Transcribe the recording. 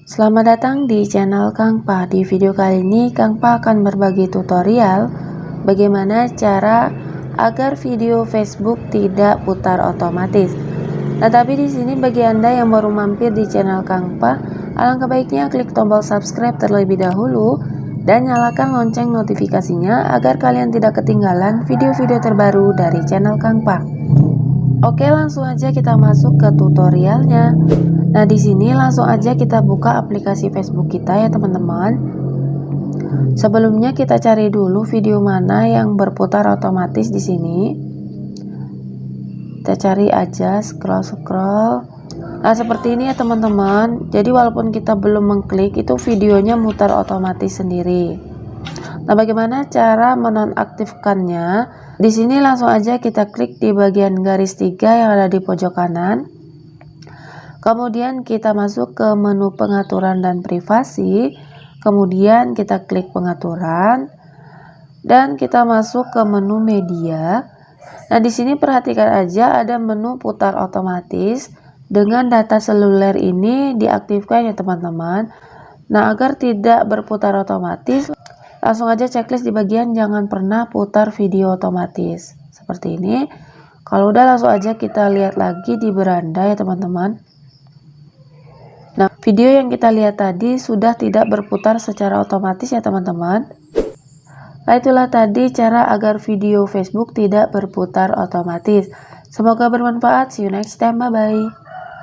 Selamat datang di channel Kang Pa. Di video kali ini Kang Pa akan berbagi tutorial bagaimana cara agar video Facebook tidak putar otomatis. Nah, tapi di sini bagi Anda yang baru mampir di channel Kang Pa, alangkah baiknya klik tombol subscribe terlebih dahulu dan nyalakan lonceng notifikasinya agar kalian tidak ketinggalan video-video terbaru dari channel Kang Pa. Oke, langsung aja kita masuk ke tutorialnya. Nah, di sini langsung aja kita buka aplikasi Facebook kita ya, teman-teman. Sebelumnya kita cari dulu video mana yang berputar otomatis di sini. Kita cari aja, scroll. Nah, seperti ini ya, teman-teman. Jadi walaupun kita belum mengklik, itu videonya mutar otomatis sendiri. Nah, bagaimana cara menonaktifkannya? Di sini langsung aja kita klik di bagian garis 3 yang ada di pojok kanan. Kemudian kita masuk ke menu pengaturan dan privasi. Kemudian kita klik pengaturan dan kita masuk ke menu media. Nah, di sini perhatikan aja ada menu putar otomatis. Dengan data seluler ini diaktifkan ya, teman-teman. Nah, agar tidak berputar otomatis, langsung aja checklist di bagian jangan pernah putar video otomatis. Seperti ini. Kalau udah, langsung aja kita lihat lagi di beranda ya, teman-teman. Nah, video yang kita lihat tadi sudah tidak berputar secara otomatis ya, teman-teman. Nah, itulah tadi cara agar video Facebook tidak berputar otomatis. Semoga bermanfaat. See you next time. Bye-bye.